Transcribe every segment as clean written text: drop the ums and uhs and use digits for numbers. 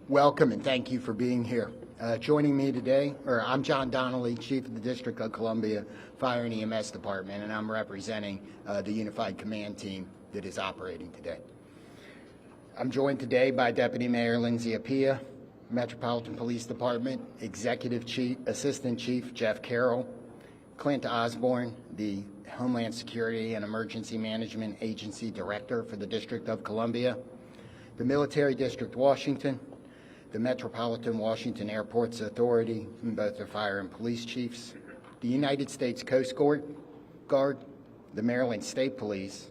Welcome and thank you for being here. Joining me today, I'm John Donnelly, Chief of the District of Columbia Fire and EMS Department, and I'm representing the Unified Command Team that is operating today. I'm joined today by Deputy Mayor Lindsay Appiah, Metropolitan Police Department Assistant Chief Jeff Carroll, Clint Osborne, the Homeland Security and Emergency Management Agency Director for the District of Columbia, the Military District Washington, the Metropolitan Washington Airports Authority, and both the fire and police chiefs, the United States Coast Guard, the Maryland State Police,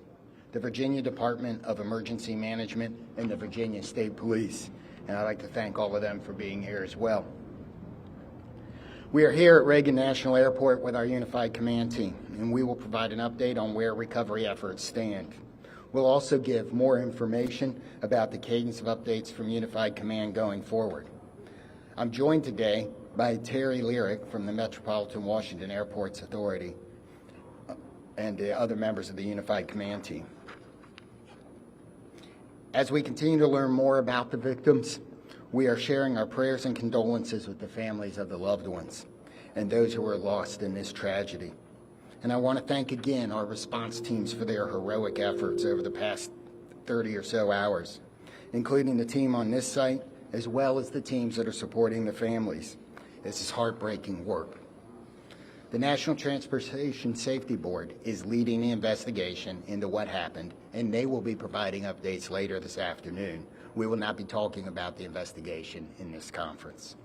the Virginia Department of Emergency Management, and the Virginia State Police. And I'd like to thank all of them for being here as well. We are here at Reagan National Airport with our Unified Command Team, and we will provide an update on where recovery efforts stand. We'll also give more information about the cadence of updates from Unified Command going forward. I'm joined today by Terry Lyric from the Metropolitan Washington Airports Authority and the other members of the Unified Command Team. As we continue to learn more about the victims, we are sharing our prayers and condolences with the families of the loved ones and those who were lost in this tragedy. And I want to thank again our response teams for their heroic efforts over the past 30 or so hours, including the team on this site, as well as the teams that are supporting the families. This is heartbreaking work. The National Transportation Safety Board is leading the investigation into what happened, and they will be providing updates later this afternoon. We will not be talking about the investigation in this conference.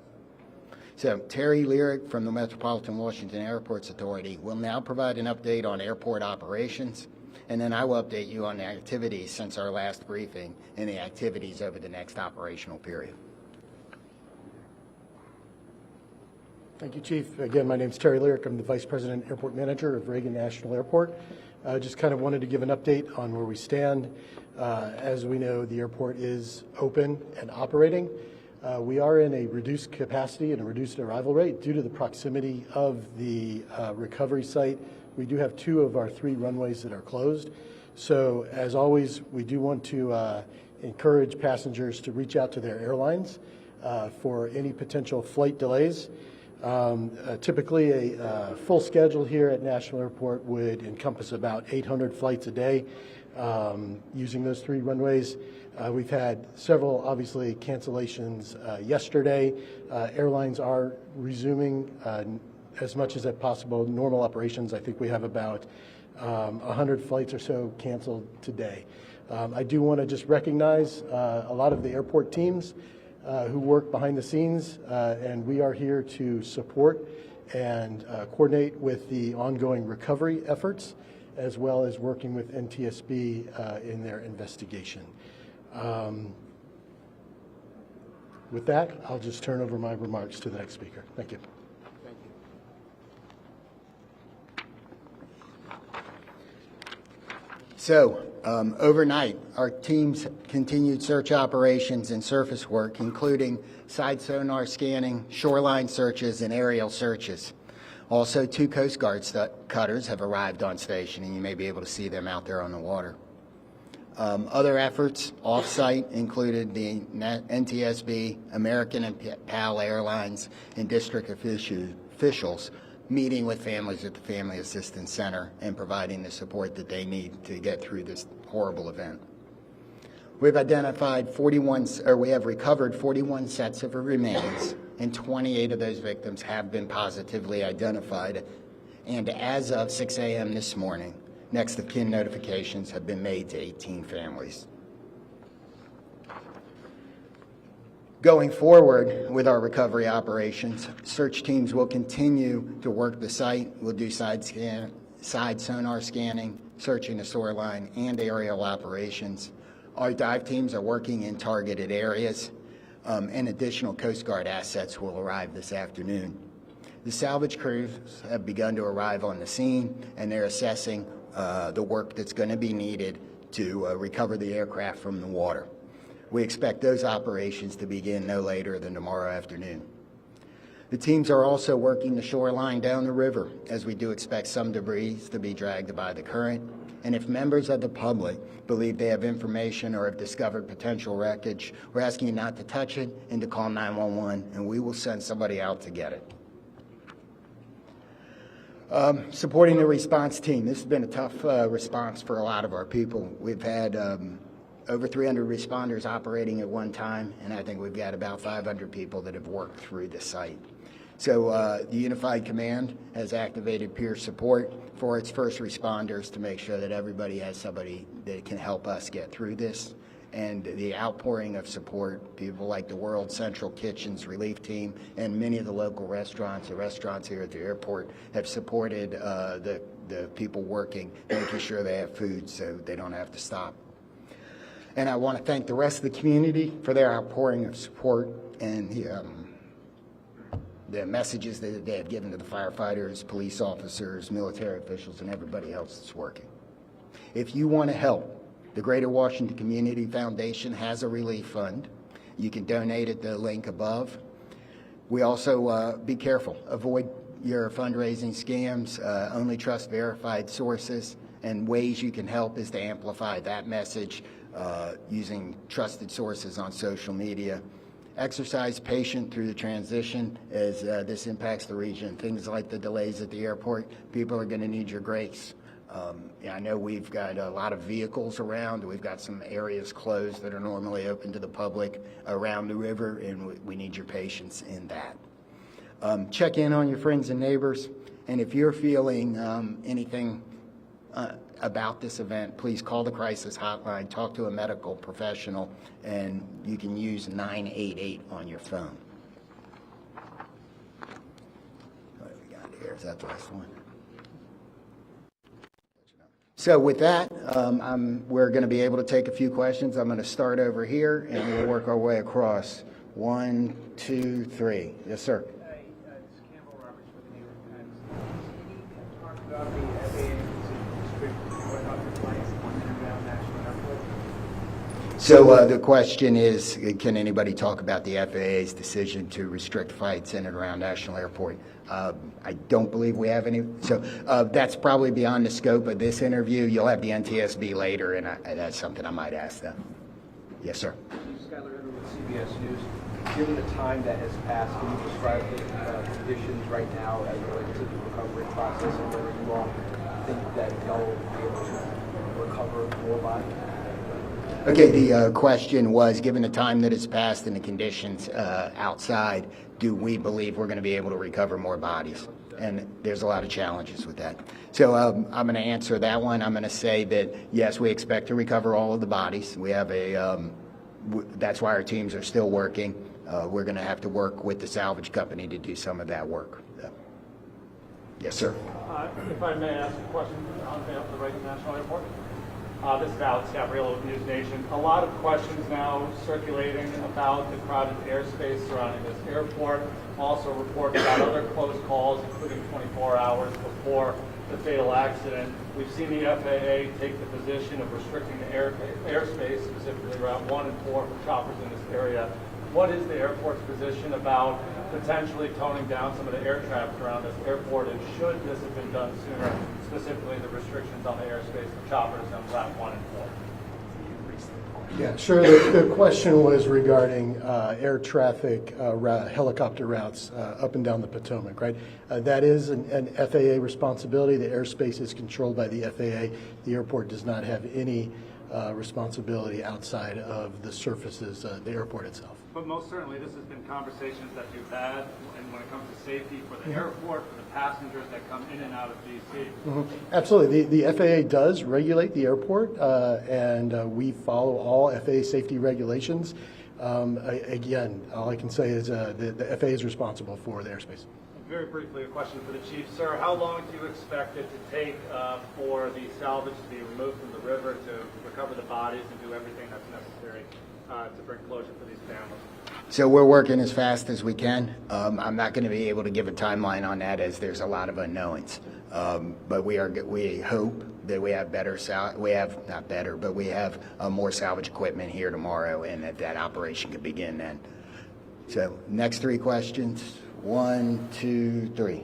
So Terry Lyric from the Metropolitan Washington Airports Authority will now provide an update on airport operations, and then I will update you on the activities since our last briefing and the activities over the next operational period. Thank you, Chief. Again, my name is Terry Lyric. I'm the Vice President Airport Manager of Reagan National Airport. Just kind of wanted to give an update on where we stand. As we know, the airport is open and operating. We are in a reduced capacity and a reduced arrival rate due to the proximity of the recovery site. We do have 2 of our 3 runways that are closed. So as always, we do want to encourage passengers to reach out to their airlines for any potential flight delays. Typically a full schedule here at National Airport would encompass about 800 flights a day using those 3 runways. We've had several, obviously, cancellations yesterday. Airlines are resuming as much as possible normal operations. I think we have about 100 flights or so canceled today. I do want to just recognize a lot of the airport teams who work behind the scenes, and we are here to support and coordinate with the ongoing recovery efforts, as well as working with NTSB in their investigation. With that, I'll just turn over my remarks to the next speaker. Thank you. Thank you. So, overnight, our teams continued search operations and surface work, including side sonar scanning, shoreline searches, and aerial searches. Also, 2 Coast Guard cutters have arrived on station, and you may be able to see them out there on the water. Other efforts off-site included the NTSB, American and PAL Airlines, and district officials meeting with families at the Family Assistance Center and providing the support that they need to get through this horrible event. We have recovered 41 sets of remains, and 28 of those victims have been positively identified. And as of 6 a.m. this morning, next of kin notifications have been made to 18 families. Going forward with our recovery operations, search teams will continue to work the site. We'll do side sonar scanning, searching the shoreline, and aerial operations. Our dive teams are working in targeted areas, and additional Coast Guard assets will arrive this afternoon. The salvage crews have begun to arrive on the scene, and they're assessing the work that's going to be needed to recover the aircraft from the water. We expect those operations to begin no later than tomorrow afternoon. The teams are also working the shoreline down the river, as we do expect some debris to be dragged by the current. And if members of the public believe they have information or have discovered potential wreckage, we're asking you not to touch it and to call 911, and we will send somebody out to get it. Supporting the response team. This has been a tough response for a lot of our people. We've had over 300 responders operating at one time, and I think we've got about 500 people that have worked through the site. So the Unified Command has activated peer support for its first responders to make sure that everybody has somebody that can help us get through this. And the outpouring of support, people like the World Central Kitchens relief team and many of the local restaurants, the restaurants here at the airport, have supported the people working, making sure they have food so they don't have to stop. And I want to thank the rest of the community for their outpouring of support and the messages that they have given to the firefighters, police officers, military officials, and everybody else that's working. If you want to help, the Greater Washington Community Foundation has a relief fund. You can donate at the link above. We also be careful. Avoid your fundraising scams. Only trust verified sources. And ways you can help is to amplify that message using trusted sources on social media. Exercise patience through the transition as this impacts the region. Things like the delays at the airport, people are going to need your grace. I know we've got a lot of vehicles around. We've got some areas closed that are normally open to the public around the river, and we need your patience in that. Check in on your friends and neighbors, and if you're feeling anything about this event, please call the crisis hotline, talk to a medical professional, and you can use 988 on your phone. What do we got here? Is that the last one? So with that, we're going to be able to take a few questions. I'm going to start over here, and we'll work our way across. 1, 2, 3. Yes, sir. It's Campbell Roberts with the New York Times. Can you talk about the FAA restriction what about the flights on International National Airport? So the question is, can anybody talk about the FAA's decision to restrict flights in and around National Airport? I don't believe we have any. So that's probably beyond the scope of this interview. You'll have the NTSB later, and that's something I might ask them. Yes, sir. Skylar Edward with CBS News. Given the time that has passed, can you describe the conditions right now as related to the recovery process and whether you all think that y'all will be able to recover more bodies? Okay, the question was, given the time that has passed and the conditions outside, do we believe we're going to be able to recover more bodies? And there's a lot of challenges with that. So I'm going to answer that one. I'm going to say that, yes, we expect to recover all of the bodies. We have that's why our teams are still working. We're going to have to work with the salvage company to do some of that work. Yes, sir. If I may ask a question on behalf of the Reagan National Airport. This is Alex Gabriello with News Nation. A lot of questions now circulating about the crowded airspace surrounding this airport. Also reports about other close calls, including 24 hours before the fatal accident. We've seen the FAA take the position of restricting the airspace, specifically Route 1 and 4 for choppers in this area. What is the airport's position about potentially toning down some of the air traffic around this airport, and should this have been done sooner, specifically the restrictions on the airspace for choppers on Route 1 and 4? Yeah, sure. The question was regarding air traffic, helicopter routes up and down the Potomac, right? That is an FAA responsibility. The airspace is controlled by the FAA. The airport does not have any responsibility outside of the surfaces, the airport itself. But most certainly this has been conversations that you've had, and when it comes to safety for the airport, for the passengers that come in and out of D.C. Absolutely. The FAA does regulate the airport, and we follow all FAA safety regulations. Again, all I can say is the FAA is responsible for the airspace. Very briefly, a question for the chief. Sir, how long do you expect it to take for the salvage to be removed from the river to recover the bodies and do everything that's necessary to bring closure for these families? So we're working as fast as we can. I'm not going to be able to give a timeline on that as there's a lot of unknowns. But we hope that we have we have more salvage equipment here tomorrow, and that operation could begin then. So next three questions. 1, 2, 3.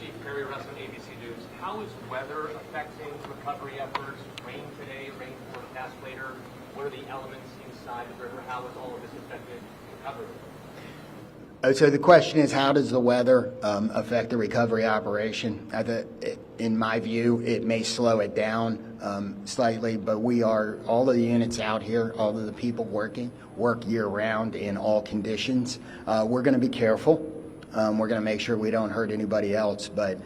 Chief Perry Russell, ABC News. How is weather affecting recovery efforts? Rain today, rain forecast later. What are the elements inside the river? How has all of this affected recovery? So the question is, how does the weather affect the recovery operation? In my view, it may slow it down slightly, but all of the units out here, all of the people work year-round in all conditions. We're going to be careful. We're going to make sure we don't hurt anybody else, but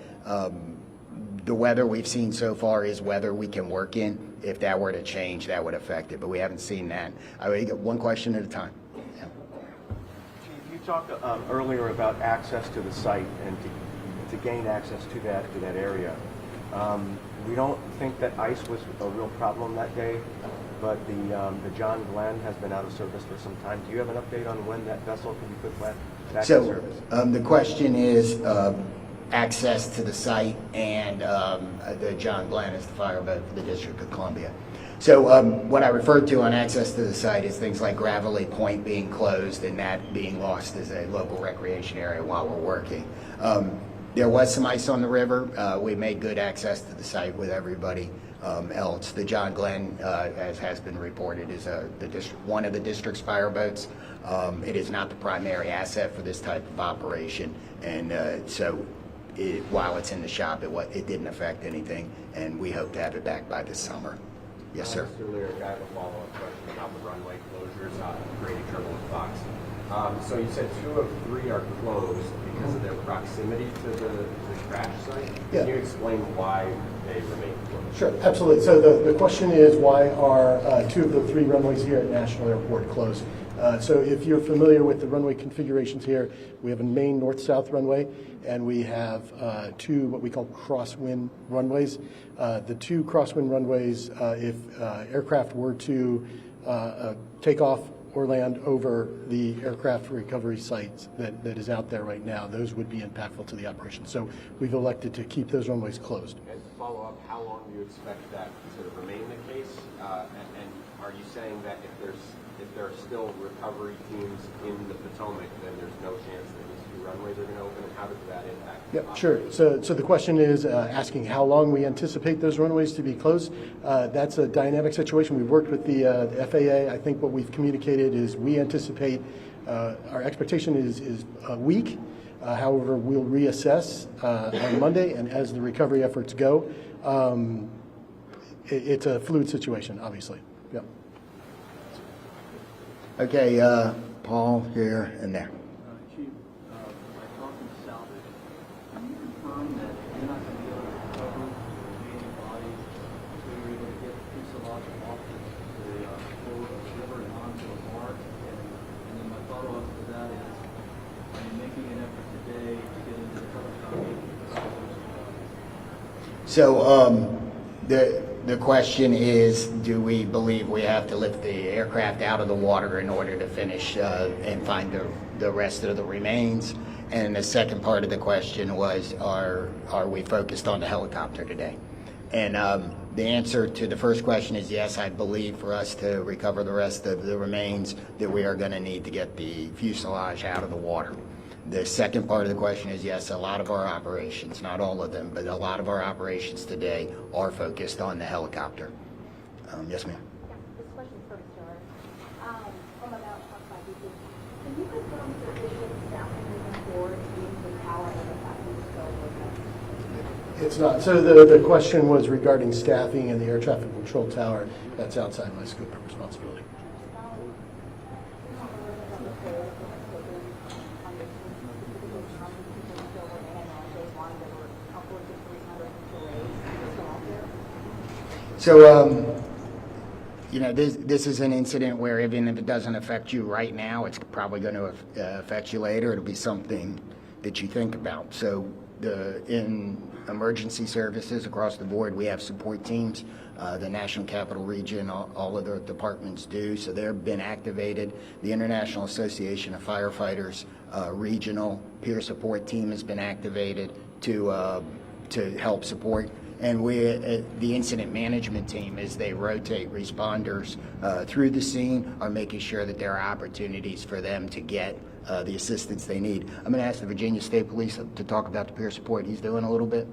the weather we've seen so far is weather we can work in. If that were to change, that would affect it, but we haven't seen that. I would get one question at a time. You talked earlier about access to the site and to gain access to that area. We don't think that ice was a real problem that day, but the John Glenn has been out of service for some time. Do you have an update on when that vessel can be put back in service? The question is access to the site, and the John Glenn is the fireboat for the District of Columbia. So what I referred to on access to the site is things like Gravelly Point being closed and that being lost as a local recreation area while we're working. There was some ice on the river. We made good access to the site with everybody else. The John Glenn, as has been reported, is one of the district's fireboats. It is not the primary asset for this type of operation, and while it's in the shop, it didn't affect anything, and we hope to have it back by this summer. Yes, sir. Mr. Lyric, I have a follow-up question about the runway closures on Grady Turtle and Fox. So you said 2 of 3 are closed because of their proximity to the crash site. Yeah. Can you explain why they remain closed? Sure, absolutely. So the question is, why are 2 of the 3 runways here at National Airport closed? So if you're familiar with the runway configurations here, we have a main north-south runway, and we have 2 what we call crosswind runways. The 2 crosswind runways, if aircraft were to take off or land over the aircraft recovery sites that is out there right now, those would be impactful to the operation. So we've elected to keep those runways closed. And to follow up, how long do you expect that to remain the case? And are you saying that if there are still recovery teams in the Potomac, then there's no chance that these 2 runways are going to open? And how does that impact? Yep, sure. So the question is asking how long we anticipate those runways to be closed. That's a dynamic situation. We've worked with the FAA. I think what we've communicated is we anticipate, our expectation is a week. However, we'll reassess on Monday, and as the recovery efforts go, it's a fluid situation, obviously. Yep. Okay, Paul, here and there. Chief, by talking to salvage, can you confirm that you're not going to be able to recover the remaining bodies until you're able to get the fuselage off the river and onto a barge? And then my follow-up to that is, are you making an effort today to get into the helicopter? So the question is, do we believe we have to lift the aircraft out of the water in order to finish and find the rest of the remains? And the second part of the question was, are we focused on the helicopter today? And the answer to the first question is yes. I believe for us to recover the rest of the remains that we are going to need to get the fuselage out of the water. The second part of the question is yes, a lot of our operations, not all of them, but a lot of our operations today are focused on the helicopter. Yes, ma'am. Yeah, this question's for Mr. Lyric. From about BC, can you confirm sufficient staffing moving forward to use the tower and the factory scope? It's not. So the question was regarding staffing and the air traffic control tower. That's outside my scope of responsibility. So, this is an incident where even if it doesn't affect you right now, it's probably going to affect you later. It'll be something that you think about. So in emergency services across the board, we have support teams. The National Capital Region, all of the departments do. So they've been activated. The International Association of Firefighters regional peer support team has been activated to help support. And the incident management team, as they rotate responders through the scene, are making sure that there are opportunities for them to get the assistance they need. I'm going to ask the Virginia State Police to talk about the peer support he's doing a little bit.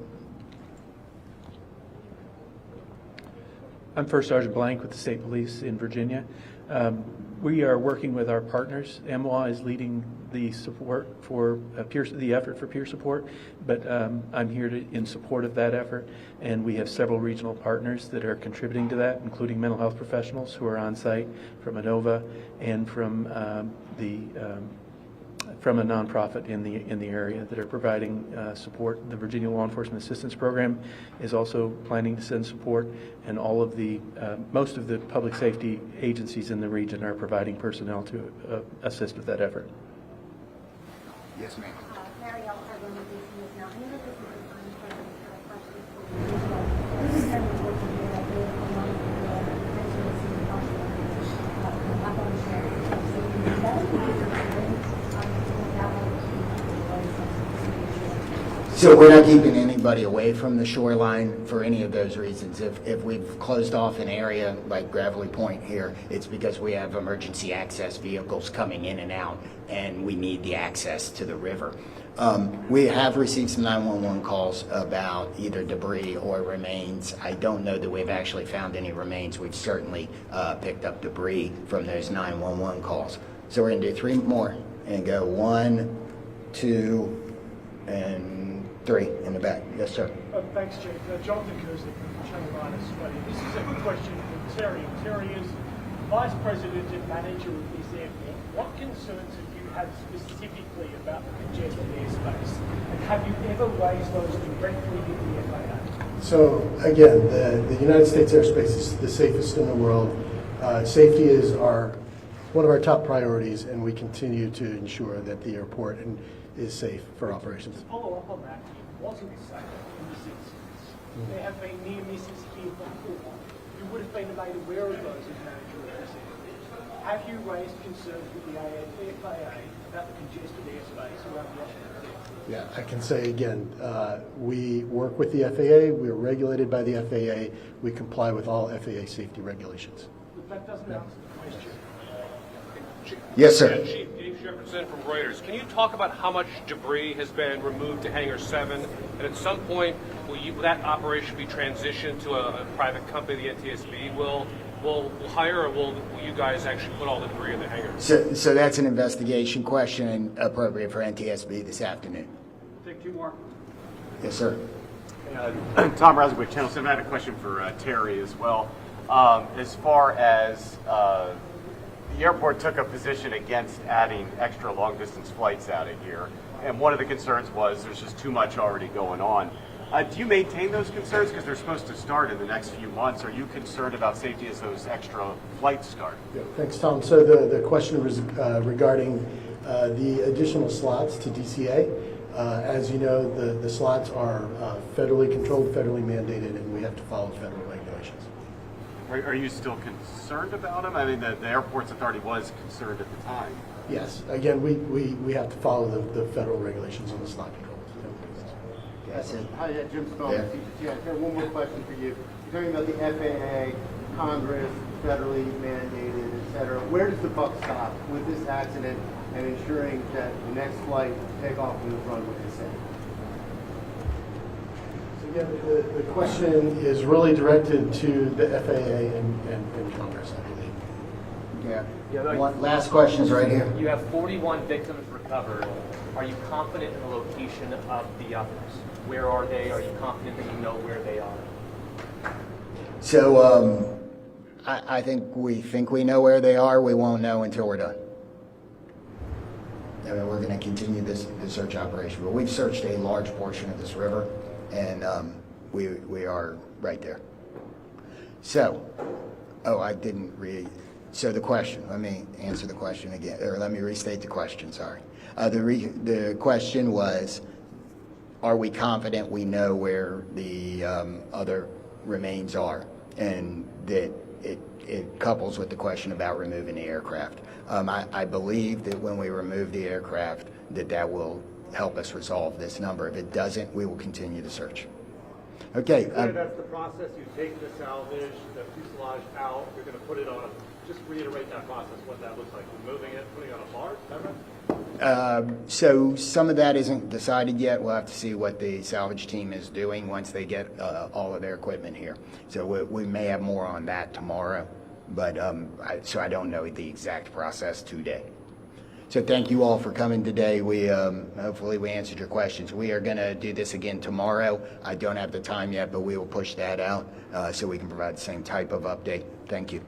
I'm First Sergeant Blank with the State Police in Virginia. We are working with our partners. MWA is leading the support for the effort for peer support, but I'm here in support of that effort, and we have several regional partners that are contributing to that, including mental health professionals who are on site from ANOVA and from a nonprofit in the area that are providing support. The Virginia Law Enforcement Assistance Program is also planning to send support, and all of most of the public safety agencies in the region are providing personnel to assist with that effort. Yes, ma'am. Muriel Bowser with EMS. Now, I know this is a time question for you, but this is very important here that we have a lot of up on the So we're not keeping anybody away from the shoreline for any of those reasons. If we've closed off an area like Gravelly Point here, it's because we have emergency access vehicles coming in and out, and we need the access to the river. We have received some 911 calls about either debris or remains. I don't know that we've actually found any remains. We've certainly picked up debris from those 911 calls. So we're going to do 3 more and go 1, 2, and 3 in the back. Yes, sir. Thanks, Chief. Jonathan Kersley from Channel 9 Australia. This is a question for Terry. Terry is Vice President and Manager of this airport. What concerns have you had specifically about the congested airspace? And have you ever raised those directly with the FAA? So again, the United States airspace is the safest in the world. Safety is one of our top priorities, and we continue to ensure that the airport is safe for operations. To follow up on that, it wasn't safe in this instance. There have been near misses here before. You would have been made aware of those as manager of this airport. Have you raised concerns with the FAA about the congested airspace around Washington? Yeah, I can say again, we work with the FAA, we're regulated by the FAA, we comply with all FAA safety regulations. But that doesn't answer the question. Yes, sir. Chief Shepardson from Reuters. Can you talk about how much debris has been removed to Hangar 7? And at some point, will that operation be transitioned to a private company, the NTSB will hire, or will you guys actually put all the debris in the hangar? So that's an investigation question and appropriate for NTSB this afternoon. Take 2 more. Yes, sir. Tom Rasmussen, Channel 7. I had a question for Terry as well. As far as the airport took a position against adding extra long-distance flights out of here, and one of the concerns was there's just too much already going on. Do you maintain those concerns because they're supposed to start in the next few months? Are you concerned about safety as those extra flights start? Yeah, thanks, Tom. So the question was regarding the additional slots to DCA. As you know, the slots are federally controlled, federally mandated, and we have to follow federal regulations. Are you still concerned about them? I mean, the Airports Authority was concerned at the time. Yes. Again, we have to follow the federal regulations on the slot controls. Yes, Hi, Jim Stone. Yeah. I have one more question for you. You're talking about the FAA, Congress, federally mandated, et cetera. Where does the buck stop with this accident and ensuring that the next flight take off and run what they say? So again, the question is really directed to the FAA and Congress, I believe. Yeah. One last question is right here. You have 41 victims recovered. Are you confident in the location of the others? Where are they? Are you confident that you know where they are? So I think we know where they are. We won't know until we're done. I mean, we're going to continue the search operation, but we've searched a large portion of this river, and we are right there. So, I didn't read. So the question. Let me answer the question again, or let me restate the question. Sorry. The question was, are we confident we know where the other remains are? And that it couples with the question about removing the aircraft. I believe that when we remove the aircraft, that will help us resolve this number. If it doesn't, we will continue the search. Okay. That's the process. You take the salvage, the fuselage out. You're going to put it on. Just reiterate that process. What that looks like. Removing it, putting it on a barge. Is that right? So some of that isn't decided yet. We'll have to see what the salvage team is doing once they get all of their equipment here. So we may have more on that tomorrow, but so I don't know the exact process today. So thank you all for coming today. We hopefully we answered your questions. We are going to do this again tomorrow. I don't have the time yet, but we will push that out so we can provide the same type of update. Thank you.